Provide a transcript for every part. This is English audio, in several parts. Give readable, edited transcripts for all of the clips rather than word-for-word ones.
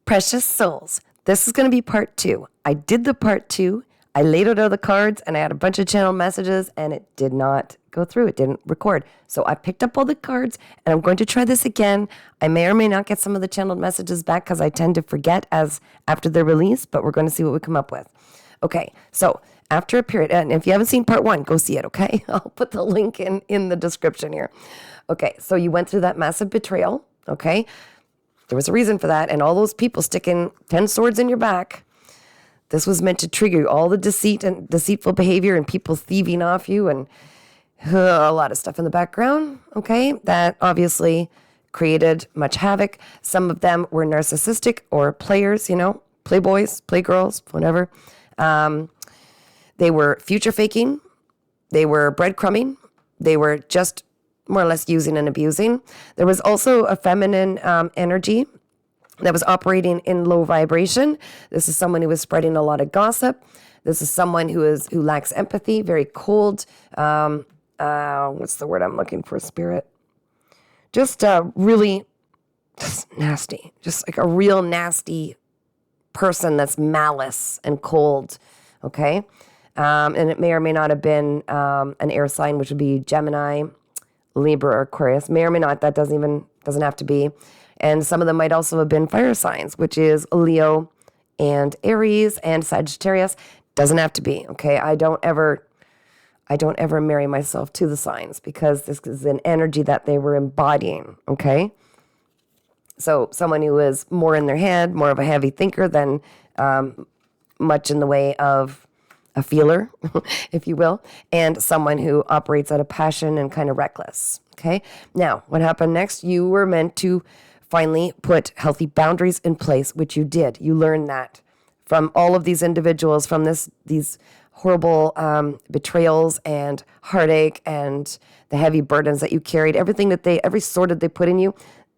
Precious souls, this is going to be part 2. I did the part 2. I laid out all the cards and I had a bunch of channel messages and it did not go through. It didn't record. So I picked up all the cards and I'm going to try this again. I may or may not get some of the channeled messages back because I tend to forget as after they're released, but we're going to see what we come up with. Okay, so after a period, and if you haven't seen part 1, go see it, okay? I'll put the link in the description here. Okay, so you went through that massive betrayal, okay? There was a reason for that, and all those people sticking 10 swords in your back, this was meant to trigger all the deceit and deceitful behavior and people thieving off you and a lot of stuff in the background, okay? That obviously created much havoc. Some of them were narcissistic or players, playboys, playgirls, whatever. They were future faking. They were breadcrumbing. They were just more or less using and abusing. There was also a feminine energy that was operating in low vibration. This is someone who was spreading a lot of gossip. This is someone who lacks empathy, very cold. What's the word I'm looking for, spirit? Just really just nasty. Just like a real nasty person that's malice and cold, okay? And it may or may not have been an air sign, which would be Gemini, Libra, or Aquarius. May or may not. That doesn't have to be. And some of them might also have been fire signs, which is Leo and Aries and Sagittarius. Doesn't have to be, okay? I don't ever marry myself to the signs because this is an energy that they were embodying, okay? So someone who is more in their head, more of a heavy thinker than much in the way of a feeler, if you will, and someone who operates out of passion and kind of reckless, okay? Now, what happened next? You were meant to finally put healthy boundaries in place, which you did. You learned that from all of these individuals, from these horrible betrayals and heartache and the heavy burdens that you carried, every sword that they put in you,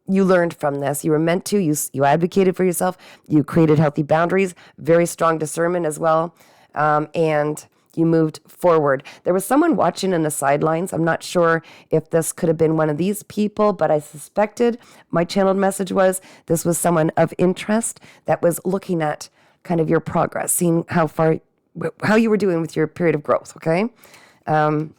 you learned from this. You were meant to. You advocated for yourself. You created healthy boundaries, very strong discernment as well, and you moved forward. There was someone watching in the sidelines. I'm not sure if this could have been one of these people, but I suspected my channeled message was this was someone of interest that was looking at kind of your progress, seeing how you were doing with your period of growth, okay? Could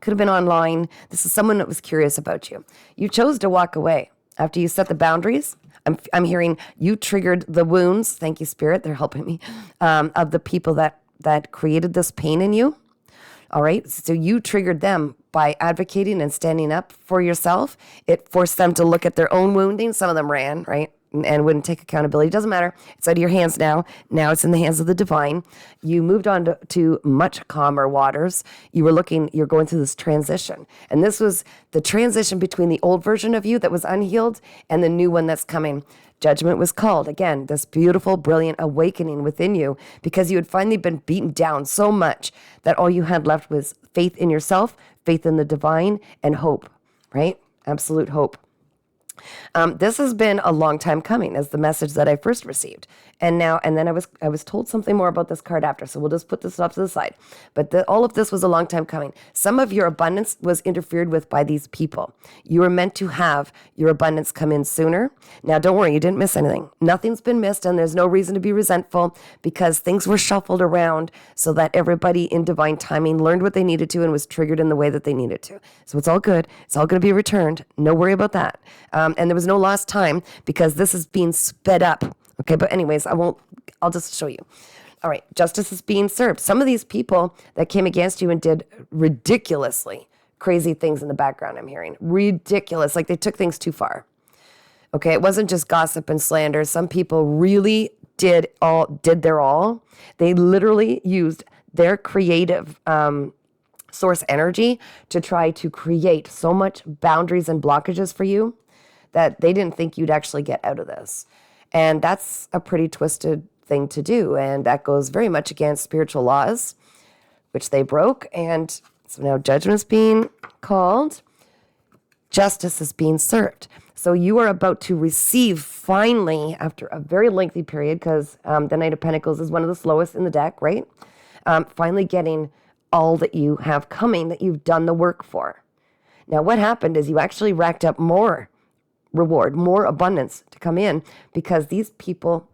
have been online. This is someone that was curious about you. You chose to walk away after you set the boundaries. I'm hearing you triggered the wounds. Thank you, Spirit. They're helping me. Of the people that created this pain in you. All right. So you triggered them by advocating and standing up for yourself. It forced them to look at their own wounding. Some of them ran, right? And wouldn't take accountability. Doesn't matter. It's out of your hands now. Now it's in the hands of the divine. You moved on to much calmer waters. You're going through this transition. And this was the transition between the old version of you that was unhealed and the new one that's coming. Judgment was called. Again, this beautiful, brilliant awakening within you because you had finally been beaten down so much that all you had left was faith in yourself, faith in the divine, and hope, right? Absolute hope. This has been a long time coming as the message that I first received. And then I was told something more about this card after, so we'll just put this off to the side. But all of this was a long time coming. Some of your abundance was interfered with by these people. You were meant to have your abundance come in sooner. Now, don't worry, you didn't miss anything. Nothing's been missed, and there's no reason to be resentful because things were shuffled around so that everybody in divine timing learned what they needed to and was triggered in the way that they needed to. So it's all good. It's all going to be returned. No worry about that. And there was no lost time because this is being sped up. Okay, but anyways, I'll just show you. All right, justice is being served. Some of these people that came against you and did ridiculously crazy things in the background, I'm hearing. Ridiculous, like they took things too far. Okay, it wasn't just gossip and slander. Some people really did their all. They literally used their creative source energy to try to create so much boundaries and blockages for you that they didn't think you'd actually get out of this. And that's a pretty twisted thing to do. And that goes very much against spiritual laws, which they broke. And so now judgment's being called. Justice is being served. So you are about to receive finally, after a very lengthy period, because the Knight of Pentacles is one of the slowest in the deck, right? Finally getting all that you have coming that you've done the work for. Now, what happened is you actually racked up more reward, more abundance to come in, because these people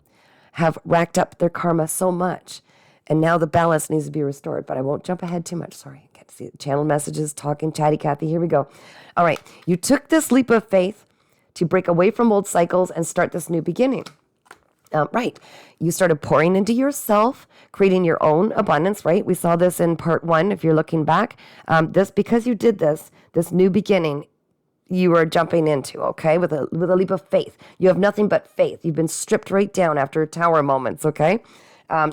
have racked up their karma so much. And now the balance needs to be restored. But I won't jump ahead too much. Sorry, I can't see it. Channel messages, talking, chatty Cathy. Here we go. All right. You took this leap of faith to break away from old cycles and start this new beginning. Right. You started pouring into yourself, creating your own abundance, right? We saw this in part 1, if you're looking back. Because you did this new beginning, you are jumping into, okay, with a leap of faith. You have nothing but faith. You've been stripped right down after tower moments, okay?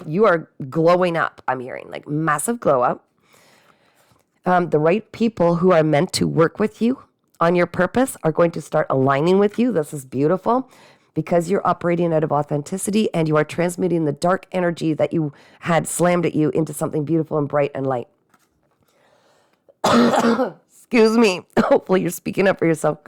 You are glowing up, I'm hearing, like massive glow up. The right people who are meant to work with you on your purpose are going to start aligning with you. This is beautiful, because you're operating out of authenticity and you are transmuting the dark energy that you had slammed at you into something beautiful and bright and light. Excuse me. Hopefully you're speaking up for yourself.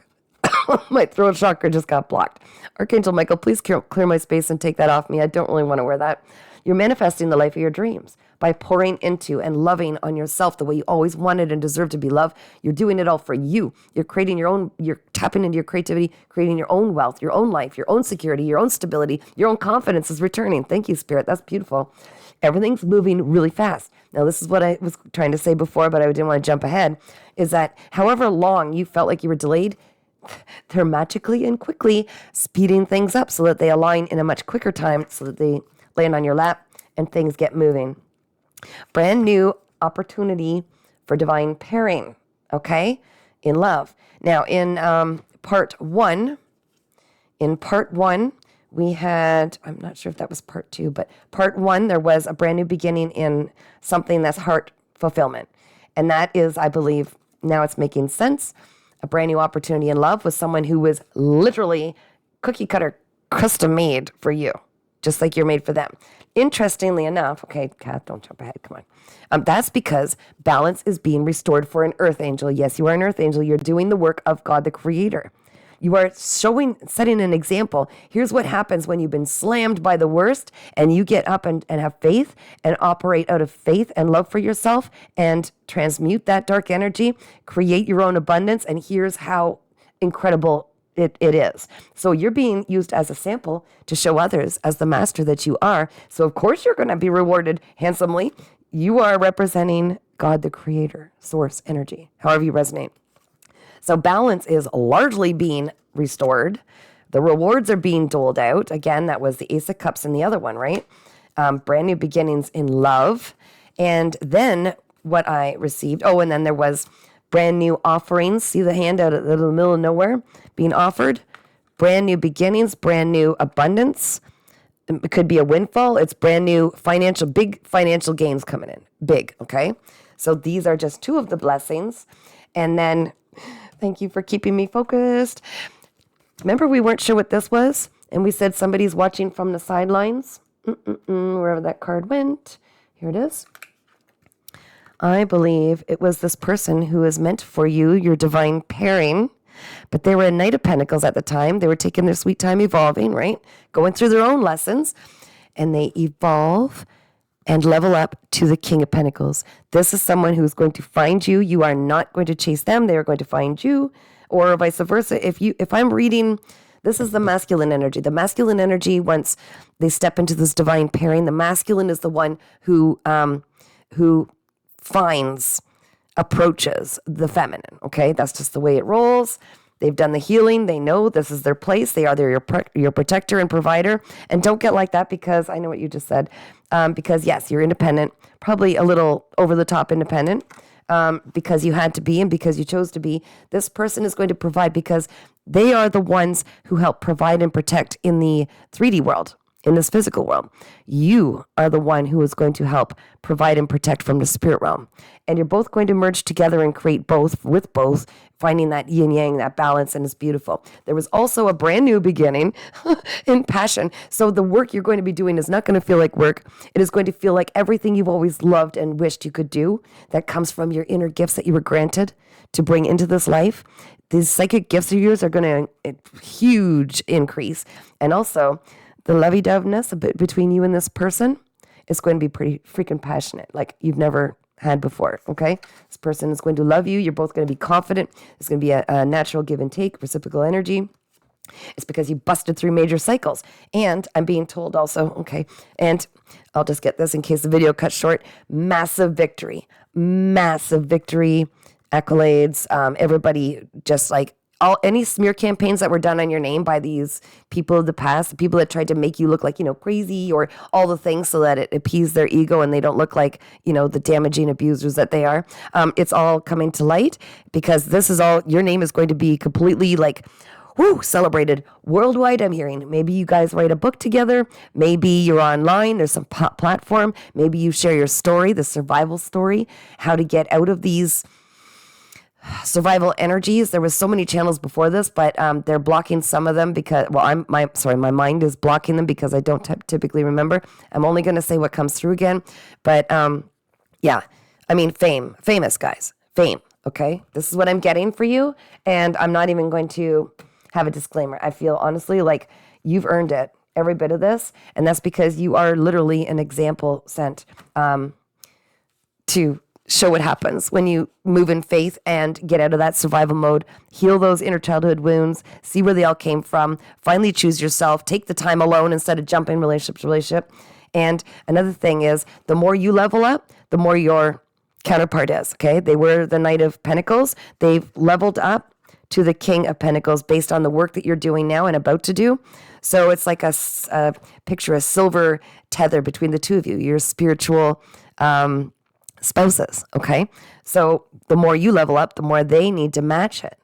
My throat chakra just got blocked. Archangel Michael, please clear my space and take that off me. I don't really want to wear that. You're manifesting the life of your dreams by pouring into and loving on yourself the way you always wanted and deserved to be loved. You're doing it all for you. You're creating your own, you're tapping into your creativity, creating your own wealth, your own life, your own security, your own stability, your own confidence is returning. Thank you, Spirit. That's beautiful. Everything's moving really fast. Now, this is what I was trying to say before, but I didn't want to jump ahead, is that however long you felt like you were delayed, they're magically and quickly speeding things up so that they align in a much quicker time, so that they land on your lap and things get moving. Brand new opportunity for divine pairing, okay, in love. Now, in part one, we had, I'm not sure if that was part 2, but part 1, there was a brand new beginning in something that's heart fulfillment. And that is, I believe, now it's making sense, a brand new opportunity in love with someone who was literally cookie cutter, custom made for you, just like you're made for them. Interestingly enough, okay, Kath, don't jump ahead, come on. That's because balance is being restored for an earth angel. Yes, you are an earth angel. You're doing the work of God, the creator. You are setting an example. Here's what happens when you've been slammed by the worst and you get up and have faith and operate out of faith and love for yourself and transmute that dark energy, create your own abundance, and here's how incredible it is. So you're being used as a sample to show others as the master that you are. So of course you're going to be rewarded handsomely. You are representing God, the creator, source, energy, however you resonate. So balance is largely being restored. The rewards are being doled out. Again, that was the Ace of Cups in the other one, right? Brand new beginnings in love. And then what I received, and then there was brand new offerings. See the hand out of the middle of nowhere being offered? Brand new beginnings, brand new abundance. It could be a windfall. It's brand new big financial gains coming in. Big, okay? So these are just 2 of the blessings. And then, thank you for keeping me focused. Remember, we weren't sure what this was, and we said somebody's watching from the sidelines. Wherever that card went. Here it is. I believe it was this person who is meant for you, your divine pairing, but they were a Knight of Pentacles at the time. They were taking their sweet time evolving, right? Going through their own lessons, and they evolve and level up to the King of Pentacles. This is someone who's going to find you. You are not going to chase them. They are going to find you, or vice versa. If I'm reading, this is the masculine energy. The masculine energy, once they step into this divine pairing, the masculine is the one who approaches the feminine. Okay, that's just the way it rolls. They've done the healing. They know this is their place. They are your protector and provider. And don't get like that, because I know what you just said. Because yes, you're independent, probably a little over the top independent, because you had to be and because you chose to be. This person is going to provide because they are the ones who help provide and protect in the 3D world, in this physical world. You are the one who is going to help provide and protect from the spirit realm. And you're both going to merge together and create both with both, finding that yin yang, that balance, and it's beautiful. There was also a brand new beginning in passion. So the work you're going to be doing is not going to feel like work. It is going to feel like everything you've always loved and wished you could do, that comes from your inner gifts that you were granted to bring into this life. These psychic gifts of yours are going to huge increase. And also, the lovey-doveness between you and this person is going to be pretty freaking passionate, like you've never had before, okay? This person is going to love you. You're both going to be confident. It's going to be a natural give and take, reciprocal energy. It's because you busted through major cycles. And I'm being told also, okay, and I'll just get this in case the video cuts short, massive victory, accolades, everybody just like, any smear campaigns that were done on your name by these people of the past, the people that tried to make you look like, crazy or all the things so that it appeased their ego and they don't look like, the damaging abusers that they are. It's all coming to light because this is all, your name is going to be completely like, celebrated worldwide. I'm hearing maybe you guys write a book together. Maybe you're online. There's some platform. Maybe you share your story, the survival story, how to get out of these survival energies. There was so many channels before this, but they're blocking some of them because, my mind is blocking them because I don't typically remember. I'm only going to say what comes through again. But famous guys, fame. Okay. This is what I'm getting for you. And I'm not even going to have a disclaimer. I feel honestly like you've earned it, every bit of this. And that's because you are literally an example sent to show what happens when you move in faith and get out of that survival mode, heal those inner childhood wounds, see where they all came from, finally choose yourself, take the time alone instead of jumping relationship to relationship. And another thing is the more you level up, the more your counterpart is, okay? They were the Knight of Pentacles. They've leveled up to the King of Pentacles based on the work that you're doing now and about to do. So it's like a picture, a silver tether between the two of you, your spiritual spouses, okay? So the more you level up, the more they need to match it.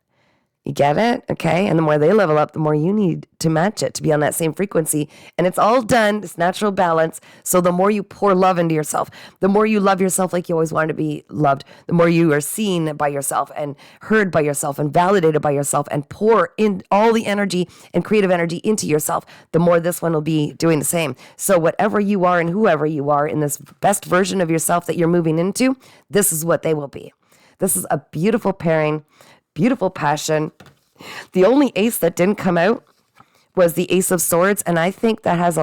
You get it? Okay. And the more they level up, the more you need to match it to be on that same frequency. And it's all done. It's natural balance. So the more you pour love into yourself, the more you love yourself like you always wanted to be loved, the more you are seen by yourself and heard by yourself and validated by yourself and pour in all the energy and creative energy into yourself, the more this one will be doing the same. So whatever you are and whoever you are in this best version of yourself that you're moving into, this is what they will be. This is a beautiful pairing. Beautiful passion. The only ace that didn't come out was the Ace of Swords, and I think that has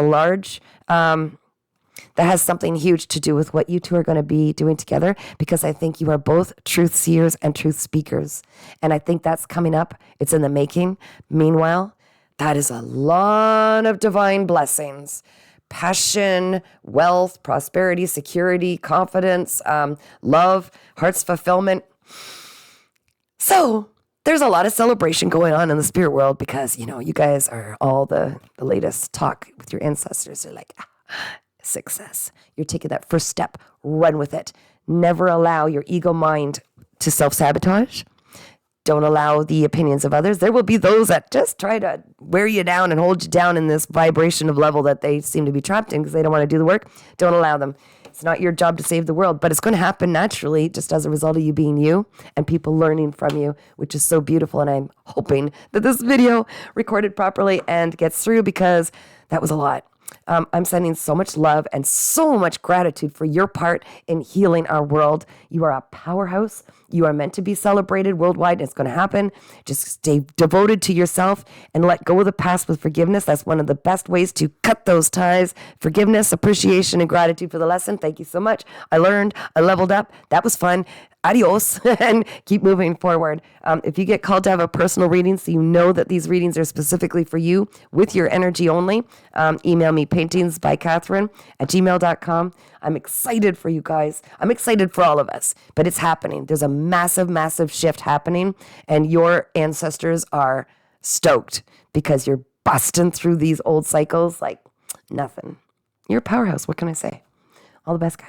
something huge to do with what you two are going to be doing together, because I think you are both truth seers and truth speakers, and I think that's coming up. It's in the making. Meanwhile, that is a lot of divine blessings. Passion, wealth, prosperity, security, confidence, love, heart's fulfillment. So there's a lot of celebration going on in the spirit world because, you guys are all the latest talk with your ancestors. They're like, success. You're taking that first step. Run with it. Never allow your ego mind to self-sabotage. Don't allow the opinions of others. There will be those that just try to wear you down and hold you down in this vibration of level that they seem to be trapped in because they don't want to do the work. Don't allow them. It's not your job to save the world, but it's going to happen naturally just as a result of you being you and people learning from you, which is so beautiful. And I'm hoping that this video recorded properly and gets through because that was a lot. I'm sending so much love and so much gratitude for your part in healing our world. You are a powerhouse. You are meant to be celebrated worldwide. And it's going to happen. Just stay devoted to yourself and let go of the past with forgiveness. That's one of the best ways to cut those ties. Forgiveness, appreciation, and gratitude for the lesson. Thank you so much. I learned. I leveled up. That was fun. Adios, and keep moving forward. If you get called to have a personal reading, so you know that these readings are specifically for you with your energy only, email me paintingsbycatherine@gmail.com. I'm excited for you guys. I'm excited for all of us, but it's happening. There's a massive, massive shift happening, and your ancestors are stoked because you're busting through these old cycles like nothing. You're a powerhouse. What can I say? All the best, guys.